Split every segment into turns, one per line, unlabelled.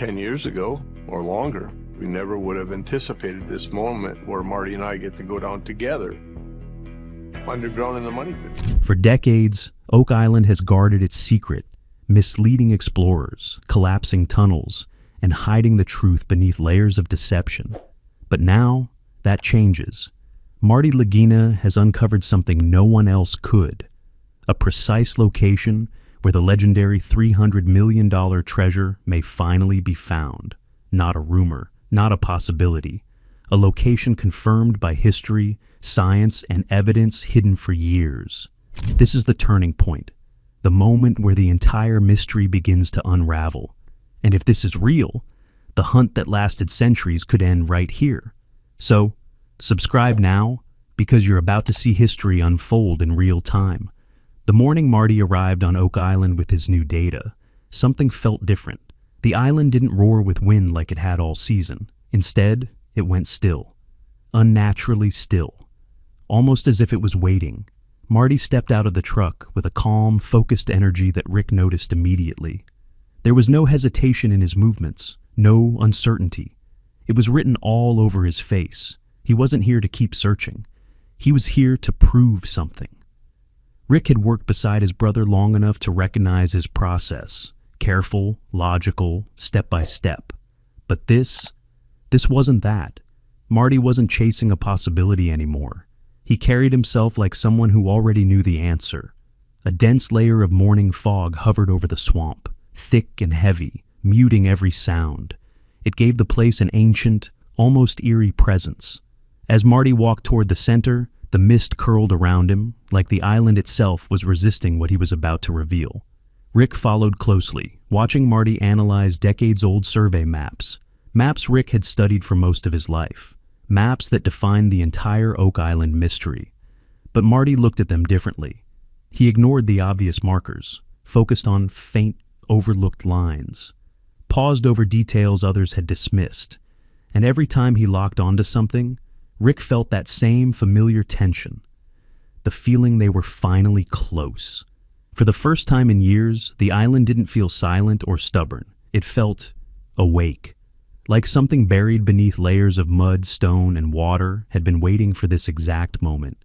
10 years ago or longer, we never would have anticipated this moment where Marty and I get to go down together underground in the money pit.
For decades, Oak Island has guarded its secret, misleading explorers, collapsing tunnels, and hiding the truth beneath layers of deception. But now, that changes. Marty Lagina has uncovered something no one else could. A precise location where the legendary $300 million treasure may finally be found. Not a rumor, not a possibility. A location confirmed by history, science, and evidence hidden for years. This is the turning point. The moment where the entire mystery begins to unravel. And if this is real, the hunt that lasted centuries could end right here. So, subscribe now, because you're about to see history unfold in real time. The morning Marty arrived on Oak Island with his new data, something felt different. The island didn't roar with wind like it had all season. Instead, it went still. Unnaturally still. Almost as if it was waiting. Marty stepped out of the truck with a calm, focused energy that Rick noticed immediately. There was no hesitation in his movements, no uncertainty. It was written all over his face. He wasn't here to keep searching. He was here to prove something. Rick had worked beside his brother long enough to recognize his process. Careful, logical, step by step. But this wasn't that. Marty wasn't chasing a possibility anymore. He carried himself like someone who already knew the answer. A dense layer of morning fog hovered over the swamp, thick and heavy, muting every sound. It gave the place an ancient, almost eerie presence. As Marty walked toward the center, the mist curled around him, like the island itself was resisting what he was about to reveal. Rick followed closely, watching Marty analyze decades-old survey maps. Maps Rick had studied for most of his life. Maps that defined the entire Oak Island mystery. But Marty looked at them differently. He ignored the obvious markers, focused on faint, overlooked lines, paused over details others had dismissed. And every time he locked onto something, Rick felt that same familiar tension. The feeling they were finally close. For the first time in years, the island didn't feel silent or stubborn. It felt awake. Like something buried beneath layers of mud, stone, and water had been waiting for this exact moment.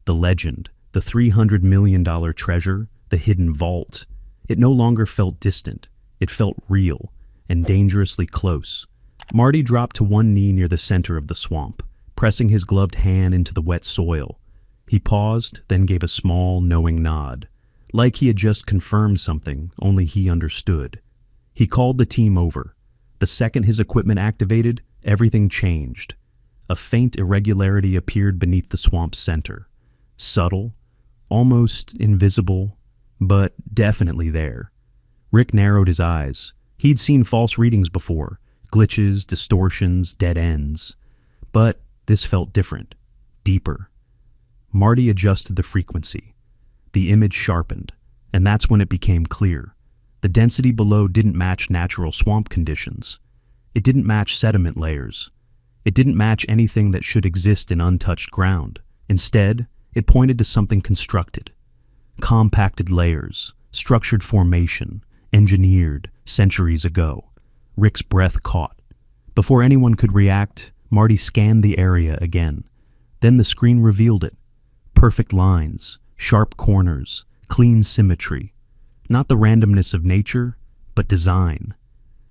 The legend, the $300 million treasure, the hidden vault. It no longer felt distant. It felt real and dangerously close. Marty dropped to one knee near the center of the swamp, pressing his gloved hand into the wet soil. He paused, then gave a small, knowing nod, like he had just confirmed something only he understood. He called the team over. The second his equipment activated, everything changed. A faint irregularity appeared beneath the swamp's center. Subtle, almost invisible, but definitely there. Rick narrowed his eyes. He'd seen false readings before, glitches, distortions, dead ends. But this felt different, deeper. Marty adjusted the frequency. The image sharpened, and that's when it became clear. The density below didn't match natural swamp conditions. It didn't match sediment layers. It didn't match anything that should exist in untouched ground. Instead, it pointed to something constructed. Compacted layers, structured formation, engineered centuries ago. Rick's breath caught. Before anyone could react, Marty scanned the area again. Then the screen revealed it. Perfect lines, sharp corners, clean symmetry. Not the randomness of nature, but design.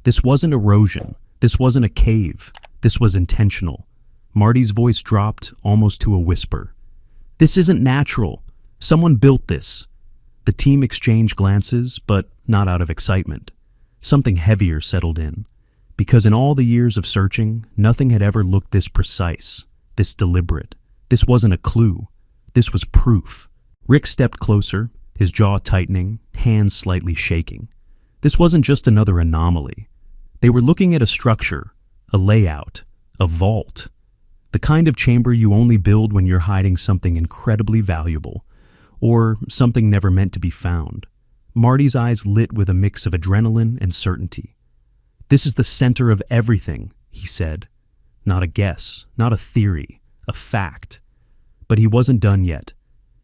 This wasn't erosion. This wasn't a cave. This was intentional. Marty's voice dropped almost to a whisper. This isn't natural. Someone built this. The team exchanged glances, but not out of excitement. Something heavier settled in. Because in all the years of searching, nothing had ever looked this precise, this deliberate. This wasn't a clue. This was proof. Rick stepped closer, his jaw tightening, hands slightly shaking. This wasn't just another anomaly. They were looking at a structure, a layout, a vault. The kind of chamber you only build when you're hiding something incredibly valuable, or something never meant to be found. Marty's eyes lit with a mix of adrenaline and certainty. This is the center of everything, he said. Not a guess, not a theory, a fact. But he wasn't done yet.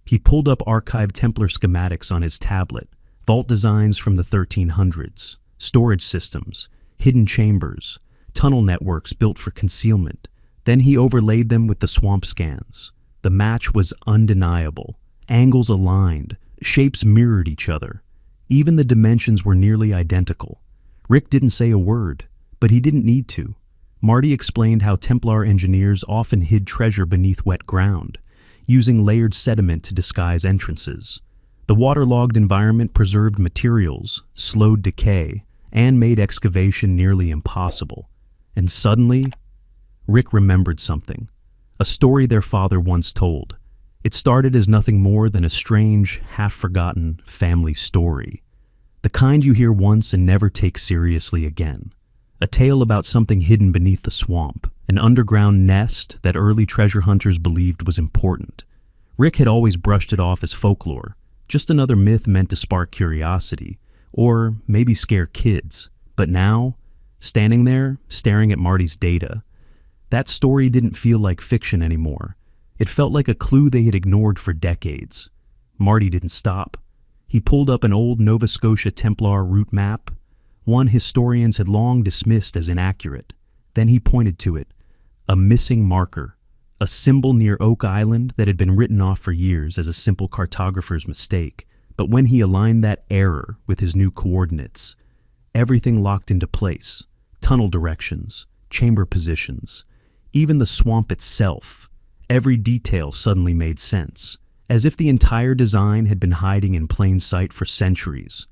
He pulled up archived Templar schematics on his tablet, vault designs from the 1300s, storage systems, hidden chambers, tunnel networks built for concealment. Then he overlaid them with the swamp scans. The match was undeniable. Angles aligned, shapes mirrored each other. Even the dimensions were nearly identical. Rick didn't say a word, but he didn't need to. Marty explained how Templar engineers often hid treasure beneath wet ground, using layered sediment to disguise entrances. The waterlogged environment preserved materials, slowed decay, and made excavation nearly impossible. And suddenly, Rick remembered something. A story their father once told. It started as nothing more than a strange, half-forgotten family story. The kind you hear once and never take seriously again. A tale about something hidden beneath the swamp, an underground nest that early treasure hunters believed was important. Rick had always brushed it off as folklore, just another myth meant to spark curiosity, or maybe scare kids. But now, standing there, staring at Marty's data, that story didn't feel like fiction anymore. It felt like a clue they had ignored for decades. Marty didn't stop. He pulled up an old Nova Scotia Templar route map, one historians had long dismissed as inaccurate. Then he pointed to it, a missing marker, a symbol near Oak Island that had been written off for years as a simple cartographer's mistake. But when he aligned that error with his new coordinates, everything locked into place. Tunnel directions, chamber positions, even the swamp itself. Every detail suddenly made sense, as if the entire design had been hiding in plain sight for centuries.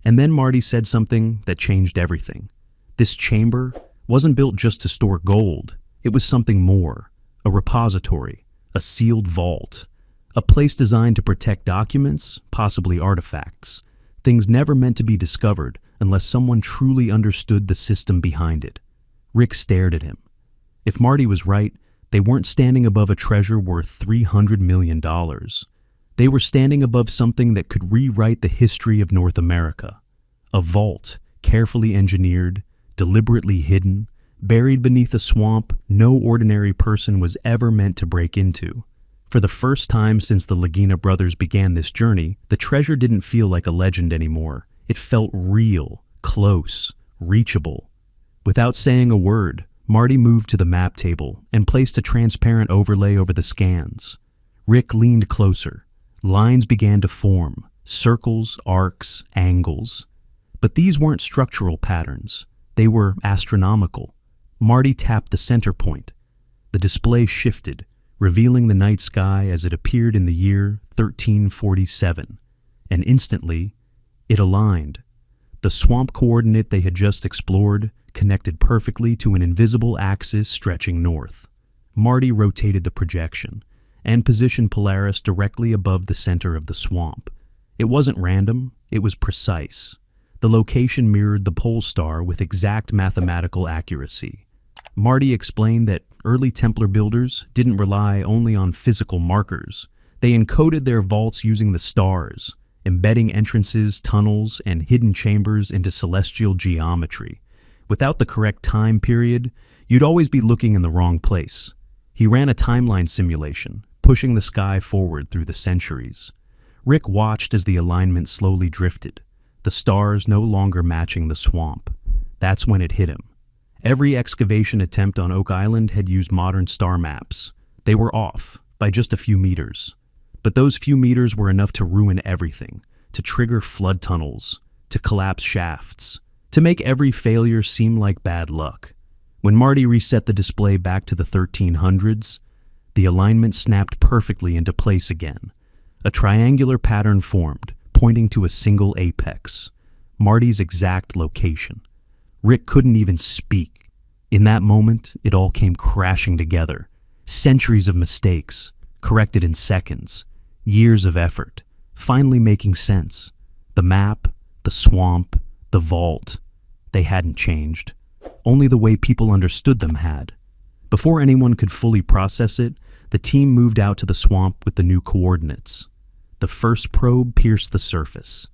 And then Marty said something that changed everything. This chamber wasn't built just to store gold. It was something more, a repository, a sealed vault, a place designed to protect documents, possibly artifacts, things never meant to be discovered unless someone truly understood the system behind it. Rick stared at him. If Marty was right, they weren't standing above a treasure worth $300 million. They were standing above something that could rewrite the history of North America. A vault, carefully engineered, deliberately hidden, buried beneath a swamp no ordinary person was ever meant to break into. For the first time since the Lagina brothers began this journey, the treasure didn't feel like a legend anymore. It felt real, close, reachable. Without saying a word, Marty moved to the map table and placed a transparent overlay over the scans. Rick leaned closer. Lines began to form, circles, arcs, angles. But these weren't structural patterns. They were astronomical. Marty tapped the center point. The display shifted, revealing the night sky as it appeared in the year 1347. And instantly, it aligned. The swamp coordinate they had just explored connected perfectly to an invisible axis stretching north. Marty rotated the projection and positioned Polaris directly above the center of the swamp. It wasn't random, it was precise. The location mirrored the pole star with exact mathematical accuracy. Marty explained that early Templar builders didn't rely only on physical markers. They encoded their vaults using the stars, embedding entrances, tunnels, and hidden chambers into celestial geometry. Without the correct time period, you'd always be looking in the wrong place. He ran a timeline simulation, pushing the sky forward through the centuries. Rick watched as the alignment slowly drifted, the stars no longer matching the swamp. That's when it hit him. Every excavation attempt on Oak Island had used modern star maps. They were off by just a few meters. But those few meters were enough to ruin everything, to trigger flood tunnels, to collapse shafts, to make every failure seem like bad luck. When Marty reset the display back to the 1300s, the alignment snapped perfectly into place again. A triangular pattern formed, pointing to a single apex, Marty's exact location. Rick couldn't even speak. In that moment, it all came crashing together. Centuries of mistakes, corrected in seconds. Years of effort, finally making sense. The map, the swamp, the vault, they hadn't changed. Only the way people understood them had. Before anyone could fully process it, the team moved out to the swamp with the new coordinates. The first probe pierced the surface,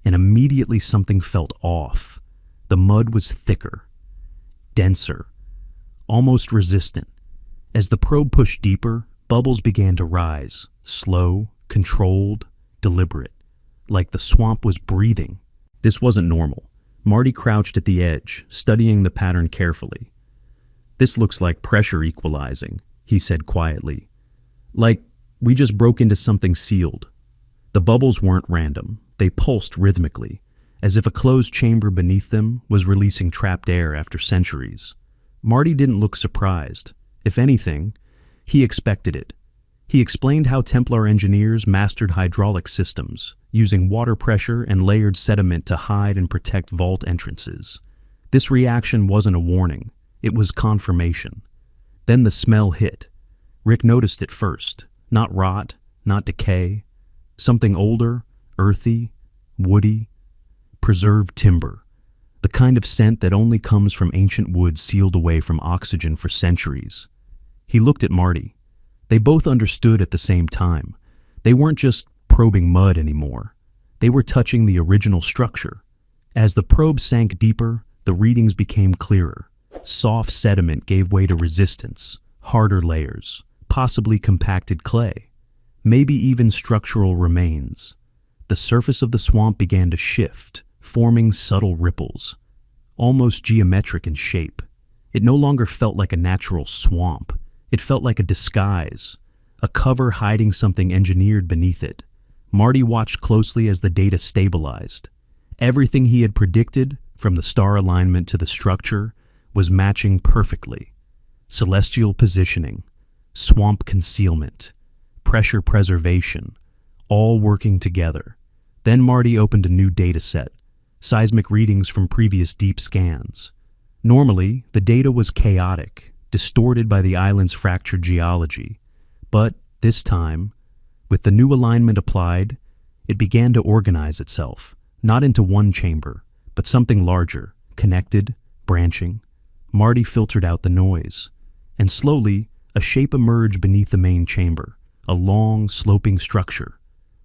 and immediately something felt off. The mud was thicker, denser, almost resistant. As the probe pushed deeper, bubbles began to rise, slow, controlled, deliberate, like the swamp was breathing. This wasn't normal. Marty crouched at the edge, studying the pattern carefully. "This looks like pressure equalizing," he said quietly. "Like we just broke into something sealed." The bubbles weren't random. They pulsed rhythmically, as if a closed chamber beneath them was releasing trapped air after centuries. Marty didn't look surprised. If anything, he expected it. He explained how Templar engineers mastered hydraulic systems, using water pressure and layered sediment to hide and protect vault entrances. This reaction wasn't a warning. It was confirmation. Then the smell hit. Rick noticed it first. Not rot, not decay. Something older, earthy, woody, preserved timber. The kind of scent that only comes from ancient wood sealed away from oxygen for centuries. He looked at Marty. They both understood at the same time. They weren't just probing mud anymore. They were touching the original structure. As the probe sank deeper, the readings became clearer. Soft sediment gave way to resistance, harder layers, possibly compacted clay, maybe even structural remains. The surface of the swamp began to shift, forming subtle ripples, almost geometric in shape. It no longer felt like a natural swamp. It felt like a disguise, a cover hiding something engineered beneath it. Marty watched closely as the data stabilized. Everything he had predicted, from the star alignment to the structure, was matching perfectly. Celestial positioning, swamp concealment, pressure preservation, all working together. Then Marty opened a new data set, seismic readings from previous deep scans. Normally, the data was chaotic, distorted by the island's fractured geology. But this time, with the new alignment applied, it began to organize itself, not into one chamber, but something larger, connected, branching. Marty filtered out the noise, and slowly, a shape emerged beneath the main chamber, a long, sloping structure.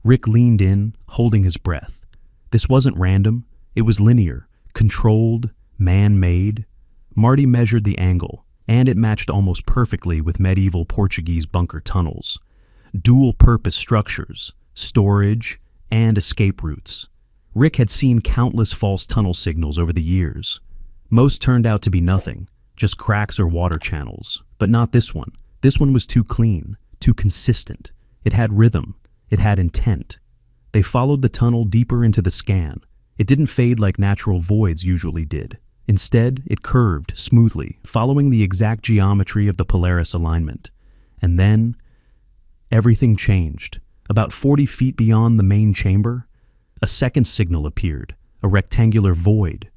Rick leaned in, holding his breath. This wasn't random. It was linear, controlled, man-made. Marty measured the angle, and it matched almost perfectly with medieval Portuguese bunker tunnels. Dual-purpose structures, storage, and escape routes. Rick had seen countless false tunnel signals over the years. Most turned out to be nothing, just cracks or water channels. But not this one. This one was too clean, too consistent. It had rhythm. It had intent. They followed the tunnel deeper into the scan. It didn't fade like natural voids usually did. Instead, it curved smoothly, following the exact geometry of the Polaris alignment. And then, everything changed. About 40 feet beyond the main chamber, a second signal appeared, a rectangular void.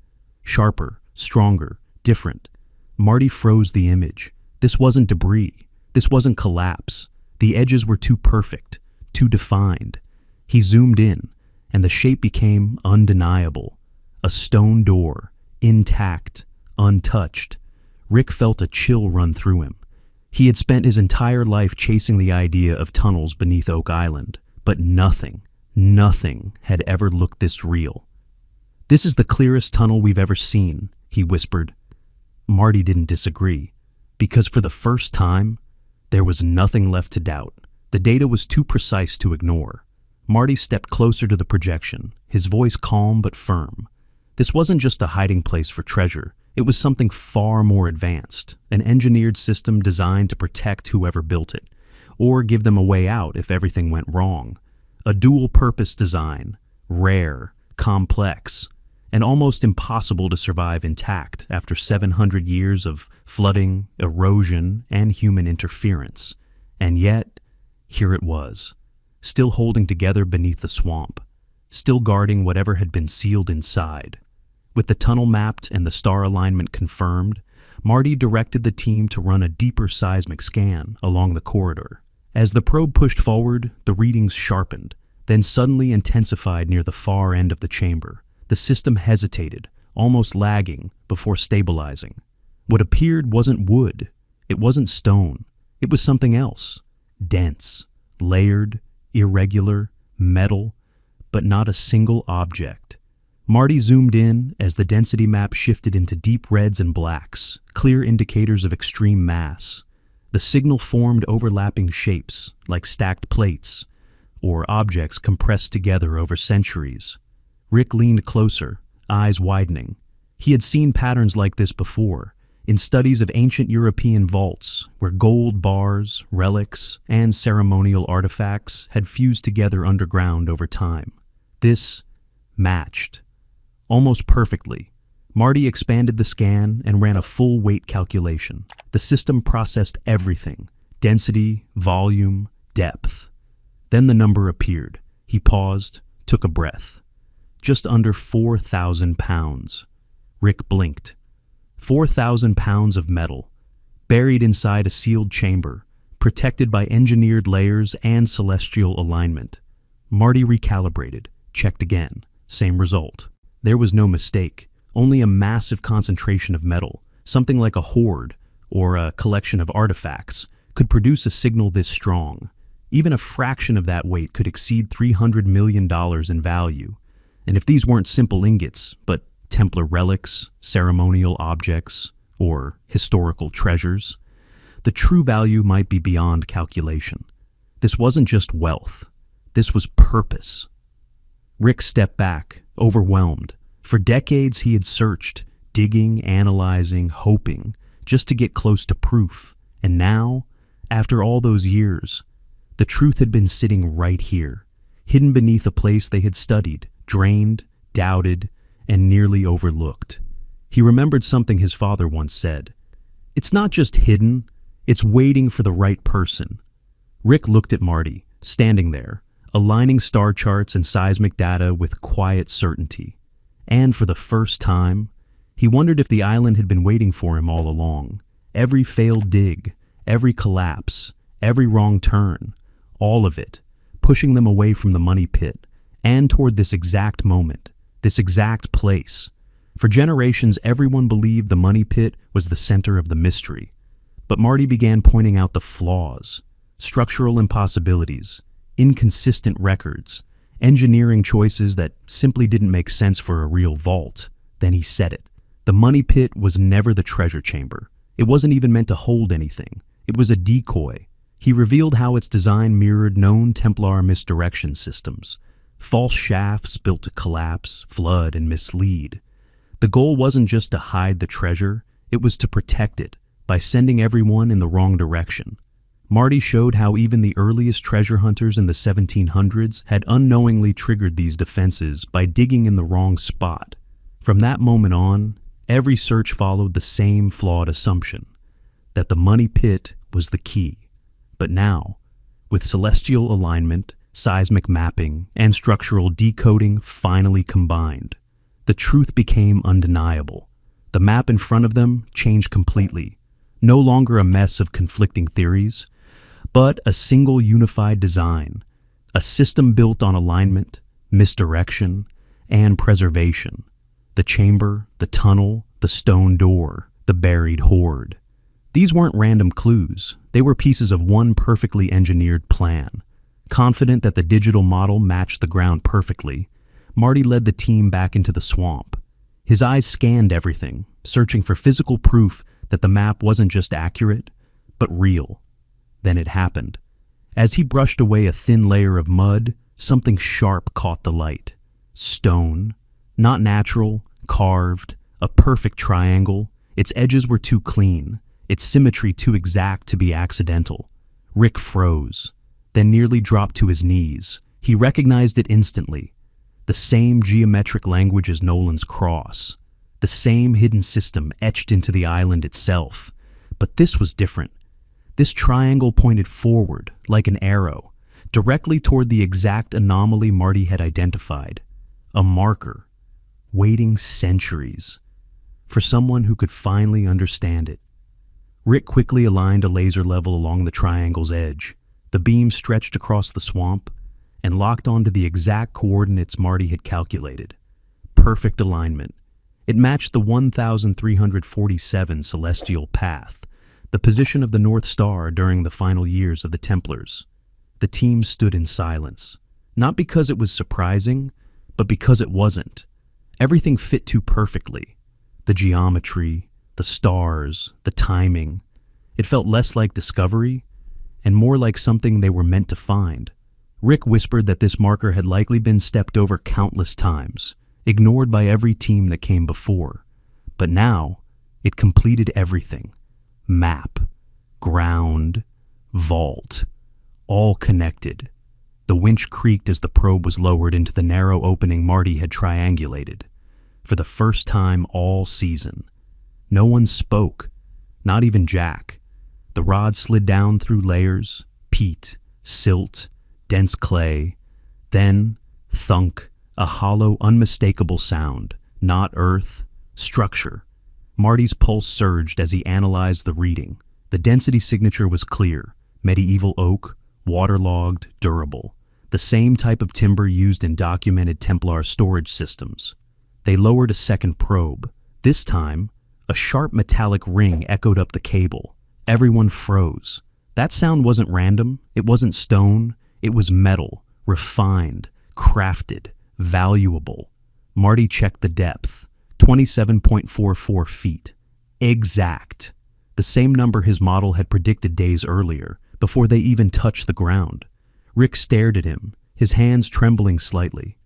Sharper, stronger, different. Marty froze the image. This wasn't debris. This wasn't collapse. The edges were too perfect, too defined. He zoomed in, and the shape became undeniable. A stone door, intact, untouched. Rick felt a chill run through him. He had spent his entire life chasing the idea of tunnels beneath Oak Island, but nothing had ever looked this real. "This is the clearest tunnel we've ever seen," he whispered. Marty didn't disagree, because for the first time, there was nothing left to doubt. The data was too precise to ignore. Marty stepped closer to the projection, his voice calm but firm. This wasn't just a hiding place for treasure. It was something far more advanced, an engineered system designed to protect whoever built it, or give them a way out if everything went wrong. A dual-purpose design, rare, complex, and almost impossible to survive intact after 700 years of flooding, erosion, and human interference. And yet, here it was, still holding together beneath the swamp, still guarding whatever had been sealed inside. With the tunnel mapped and the star alignment confirmed, Marty directed the team to run a deeper seismic scan along the corridor. As the probe pushed forward, the readings sharpened, then suddenly intensified near the far end of the chamber. The system hesitated, almost lagging, before stabilizing. What appeared wasn't wood. It wasn't stone. It was something else. Dense, layered, irregular, metal, but not a single object. Marty zoomed in as the density map shifted into deep reds and blacks, clear indicators of extreme mass. The signal formed overlapping shapes, like stacked plates, or objects compressed together over centuries. Rick leaned closer, eyes widening. He had seen patterns like this before, in studies of ancient European vaults where gold bars, relics, and ceremonial artifacts had fused together underground over time. This matched. Almost perfectly. Marty expanded the scan and ran a full weight calculation. The system processed everything: density, volume, depth. Then the number appeared. He paused, took a breath. Just under 4,000 pounds. Rick blinked. 4,000 pounds of metal, buried inside a sealed chamber, protected by engineered layers and celestial alignment. Marty recalibrated, checked again. Same result. There was no mistake, only a massive concentration of metal, something like a hoard or a collection of artifacts, could produce a signal this strong. Even a fraction of that weight could exceed $300 million in value. And if these weren't simple ingots, but Templar relics, ceremonial objects, or historical treasures, the true value might be beyond calculation. This wasn't just wealth. This was purpose. Rick stepped back, overwhelmed. For decades he had searched, digging, analyzing, hoping, just to get close to proof. And now, after all those years, the truth had been sitting right here, hidden beneath a place they had studied, drained, doubted, and nearly overlooked. He remembered something his father once said. It's not just hidden, it's waiting for the right person. Rick looked at Marty, standing there, aligning star charts and seismic data with quiet certainty. And for the first time, he wondered if the island had been waiting for him all along. Every failed dig, every collapse, every wrong turn, all of it, pushing them away from the money pit and toward this exact moment, this exact place. For generations, everyone believed the money pit was the center of the mystery. But Marty began pointing out the flaws, structural impossibilities, inconsistent records, engineering choices that simply didn't make sense for a real vault. Then he said it. The money pit was never the treasure chamber. It wasn't even meant to hold anything. It was a decoy. He revealed how its design mirrored known Templar misdirection systems. False shafts built to collapse, flood, and mislead. The goal wasn't just to hide the treasure, it was to protect it by sending everyone in the wrong direction. Marty showed how even the earliest treasure hunters in the 1700s had unknowingly triggered these defenses by digging in the wrong spot. From that moment on, every search followed the same flawed assumption, that the money pit was the key. But now, with celestial alignment, seismic mapping, and structural decoding finally combined, the truth became undeniable. The map in front of them changed completely. No longer a mess of conflicting theories, but a single unified design, a system built on alignment, misdirection, and preservation. The chamber, the tunnel, the stone door, the buried hoard. These weren't random clues. They were pieces of one perfectly engineered plan. Confident that the digital model matched the ground perfectly, Marty led the team back into the swamp. His eyes scanned everything, searching for physical proof that the map wasn't just accurate, but real. Then it happened. As he brushed away a thin layer of mud, something sharp caught the light. Stone. Not natural, carved, a perfect triangle. Its edges were too clean, its symmetry too exact to be accidental. Rick froze, then nearly dropped to his knees. He recognized it instantly. The same geometric language as Nolan's cross. The same hidden system etched into the island itself. But this was different. This triangle pointed forward, like an arrow, directly toward the exact anomaly Marty had identified. A marker, waiting centuries, for someone who could finally understand it. Rick quickly aligned a laser level along the triangle's edge. The beam stretched across the swamp and locked onto the exact coordinates Marty had calculated. Perfect alignment. It matched the 1347 celestial path, the position of the North Star during the final years of the Templars. The team stood in silence, not because it was surprising, but because it wasn't. Everything fit too perfectly. The geometry, the stars, the timing. It felt less like discovery and more like something they were meant to find. Rick whispered that this marker had likely been stepped over countless times. ignored by every team that came before. But now, it completed everything. Map, ground, vault, all connected. The winch creaked as the probe was lowered into the narrow opening Marty had triangulated. For the first time all season. No one spoke, not even Jack. The rod slid down through layers, peat, silt, dense clay. Then, thunk, a hollow, unmistakable sound. Not earth, structure. Marty's pulse surged as he analyzed the reading. The density signature was clear. Medieval oak, waterlogged, durable. The same type of timber used in documented Templar storage systems. They lowered a second probe. This time, a sharp metallic ring echoed up the cable. Everyone froze. That sound wasn't random. It wasn't stone. It was metal, refined, crafted, valuable. Marty checked the depth. 27.44 feet. Exact. The same number his model had predicted days earlier, before they even touched the ground. Rick stared at him, his hands trembling slightly.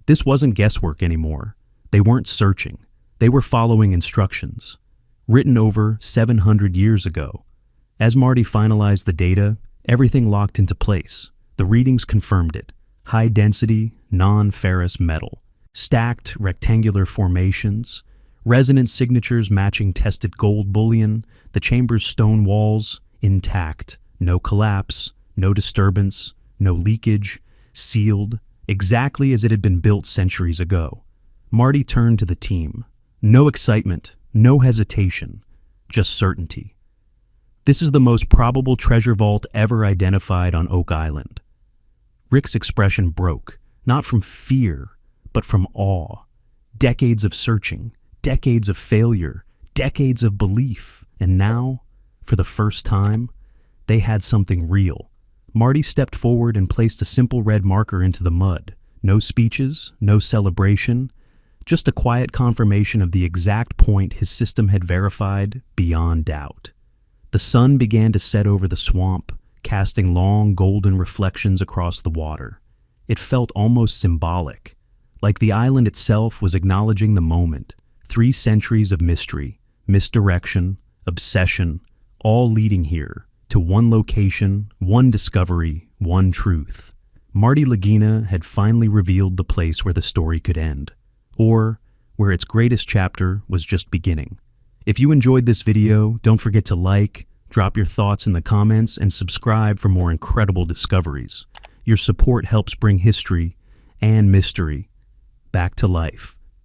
This wasn't guesswork anymore. They weren't searching. They were following instructions, written over 700 years ago. As Marty finalized the data, everything locked into place. The readings confirmed it. High density, non-ferrous metal. Stacked rectangular formations, resonance signatures matching tested gold bullion, the chamber's stone walls intact, no collapse, no disturbance, no leakage, sealed, exactly as it had been built centuries ago. Marty turned to the team. No excitement, no hesitation, just certainty. This is the most probable treasure vault ever identified on Oak Island. Rick's expression broke, not from fear, but from awe. Decades of searching, decades of failure, decades of belief, and now, for the first time, they had something real. Marty stepped forward and placed a simple red marker into the mud. No speeches, no celebration, just a quiet confirmation of the exact point his system had verified beyond doubt. The sun began to set over the swamp, casting long golden reflections across the water. It felt almost symbolic, like the island itself was acknowledging the moment. 3 centuries of mystery, misdirection, obsession, all leading here to one location, one discovery, one truth. Marty Lagina had finally revealed the place where the story could end, or where its greatest chapter was just beginning. If you enjoyed this video, don't forget to like, drop your thoughts in the comments, and subscribe for more incredible discoveries. Your support helps bring history and mystery back to life.